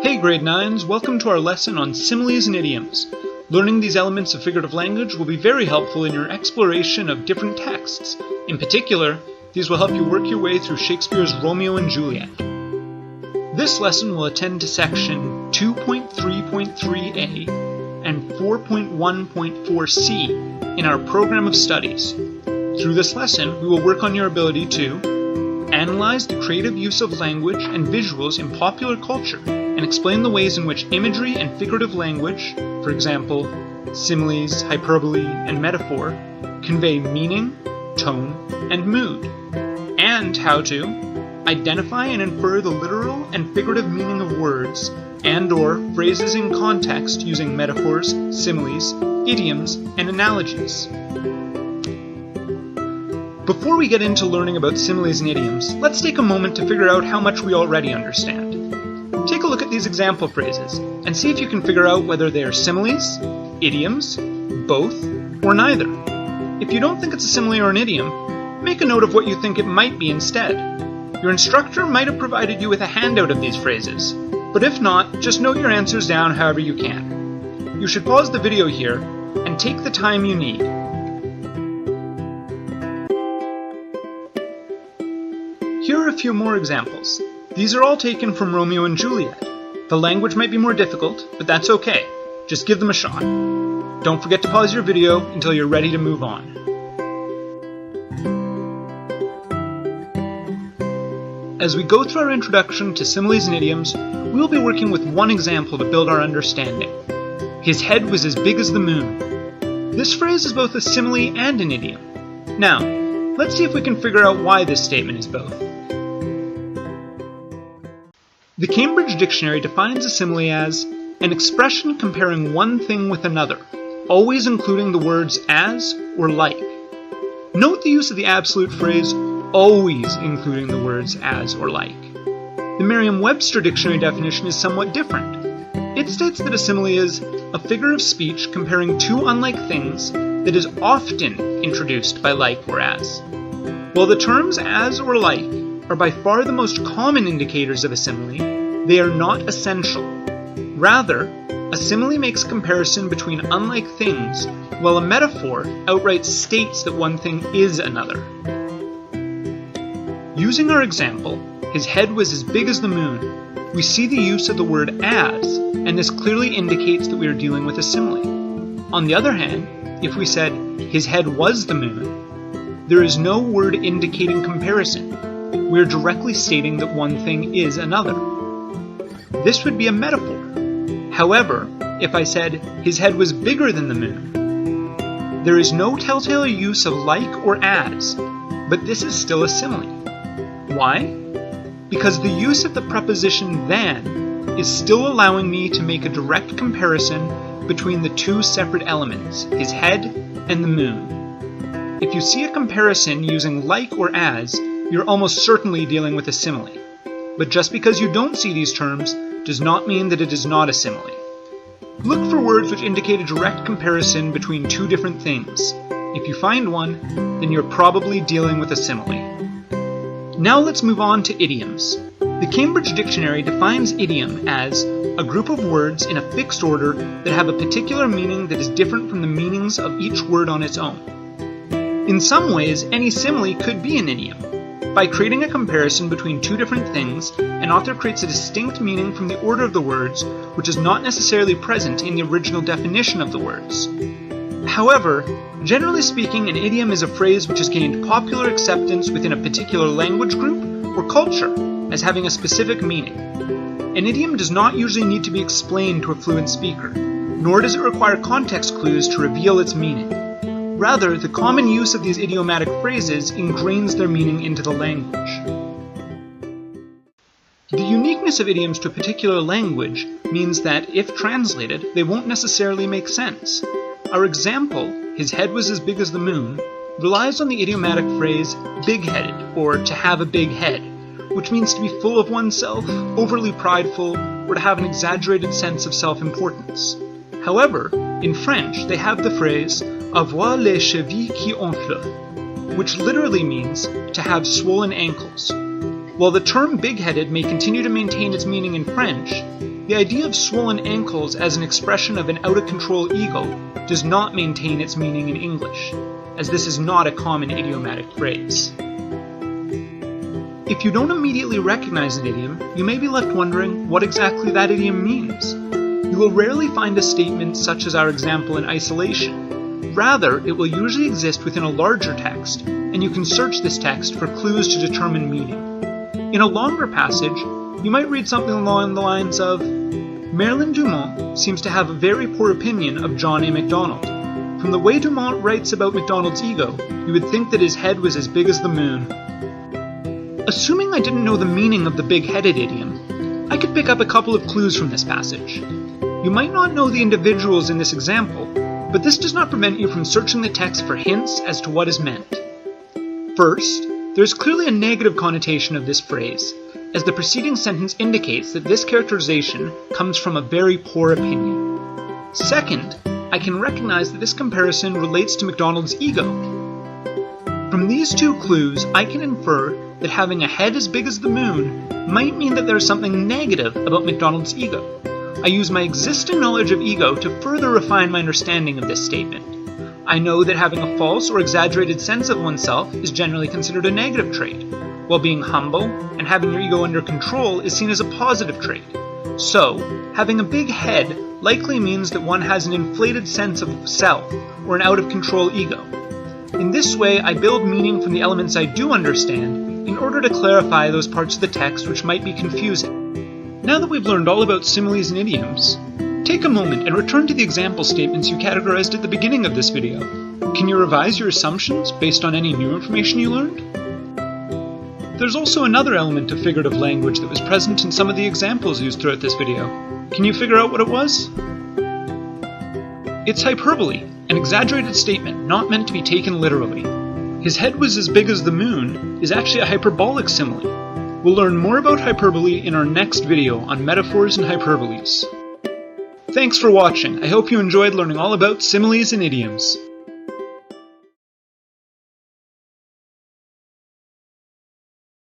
Hey grade 9s, welcome to our lesson on similes and idioms. Learning these elements of figurative language will be very helpful in your exploration of different texts. In particular, these will help you work your way through Shakespeare's Romeo and Juliet. This lesson will attend to section 2.3.3a and 4.1.4c in our program of studies. Through this lesson, we will work on your ability to analyze the creative use of language and visuals in popular culture and explain the ways in which imagery and figurative language, for example, similes, hyperbole, and metaphor, convey meaning, tone, and mood, and how to identify and infer the literal and figurative meaning of words and/or phrases in context using metaphors, similes, idioms, and analogies. Before we get into learning about similes and idioms, let's take a moment to figure out how much we already understand. Take a look at these example phrases and see if you can figure out whether they are similes, idioms, both, or neither. If you don't think it's a simile or an idiom, make a note of what you think it might be instead. Your instructor might have provided you with a handout of these phrases, but if not, just note your answers down however you can. You should pause the video here and take the time you need. Here are a few more examples. These are all taken from Romeo and Juliet. The language might be more difficult, but that's okay. Just give them a shot. Don't forget to pause your video until you're ready to move on. As we go through our introduction to similes and idioms, we'll be working with one example to build our understanding. His head was as big as the moon. This phrase is both a simile and an idiom. Now, let's see if we can figure out why this statement is both. The Cambridge Dictionary defines a simile as an expression comparing one thing with another, always including the words as or like. Note the use of the absolute phrase always including the words as or like. The Merriam-Webster Dictionary definition is somewhat different. It states that a simile is a figure of speech comparing two unlike things that is often introduced by like or as. While the terms as or like are by far the most common indicators of a simile, they are not essential. Rather, a simile makes comparison between unlike things, while a metaphor outright states that one thing is another. Using our example, his head was as big as the moon, we see the use of the word as, and this clearly indicates that we are dealing with a simile. On the other hand, if we said, his head was the moon, there is no word indicating comparison. We are directly stating that one thing is another. This would be a metaphor. However, if I said, his head was bigger than the moon, there is no telltale use of like or as, but this is still a simile. Why? Because the use of the preposition than is still allowing me to make a direct comparison between the two separate elements, his head and the moon. If you see a comparison using like or as, you're almost certainly dealing with a simile. But just because you don't see these terms does not mean that it is not a simile. Look for words which indicate a direct comparison between two different things. If you find one, then you're probably dealing with a simile. Now let's move on to idioms. The Cambridge Dictionary defines idiom as a group of words in a fixed order that have a particular meaning that is different from the meanings of each word on its own. In some ways, any simile could be an idiom. By creating a comparison between two different things, an author creates a distinct meaning from the order of the words, which is not necessarily present in the original definition of the words. However, generally speaking, an idiom is a phrase which has gained popular acceptance within a particular language group or culture as having a specific meaning. An idiom does not usually need to be explained to a fluent speaker, nor does it require context clues to reveal its meaning. Rather, the common use of these idiomatic phrases ingrains their meaning into the language. The uniqueness of idioms to a particular language means that, if translated, they won't necessarily make sense. Our example, his head was as big as the moon, relies on the idiomatic phrase big-headed, or to have a big head, which means to be full of oneself, overly prideful, or to have an exaggerated sense of self-importance. However, in French, they have the phrase avoir les chevilles qui enflent, which literally means to have swollen ankles. While the term big-headed may continue to maintain its meaning in French, the idea of swollen ankles as an expression of an out-of-control ego does not maintain its meaning in English, as this is not a common idiomatic phrase. If you don't immediately recognize an idiom, you may be left wondering what exactly that idiom means. You will rarely find a statement such as our example in isolation. Rather, it will usually exist within a larger text, and you can search this text for clues to determine meaning. In a longer passage, you might read something along the lines of, Marilyn Dumont seems to have a very poor opinion of John A. Macdonald. From the way Dumont writes about Macdonald's ego, you would think that his head was as big as the moon. Assuming I didn't know the meaning of the big-headed idiom, I could pick up a couple of clues from this passage. You might not know the individuals in this example, but this does not prevent you from searching the text for hints as to what is meant. First, there is clearly a negative connotation of this phrase, as the preceding sentence indicates that this characterization comes from a very poor opinion. Second, I can recognize that this comparison relates to Macdonald's ego. From these two clues, I can infer that having a head as big as the moon might mean that there is something negative about Macdonald's ego. I use my existing knowledge of ego to further refine my understanding of this statement. I know that having a false or exaggerated sense of oneself is generally considered a negative trait, while being humble and having your ego under control is seen as a positive trait. So, having a big head likely means that one has an inflated sense of self or an out-of-control ego. In this way, I build meaning from the elements I do understand in order to clarify those parts of the text which might be confusing. Now that we've learned all about similes and idioms, take a moment and return to the example statements you categorized at the beginning of this video. Can you revise your assumptions based on any new information you learned? There's also another element of figurative language that was present in some of the examples used throughout this video. Can you figure out what it was? It's hyperbole, an exaggerated statement not meant to be taken literally. His head was as big as the moon is actually a hyperbolic simile. We'll learn more about hyperbole in our next video on metaphors and hyperboles. Thanks for watching. I hope you enjoyed learning all about similes and idioms.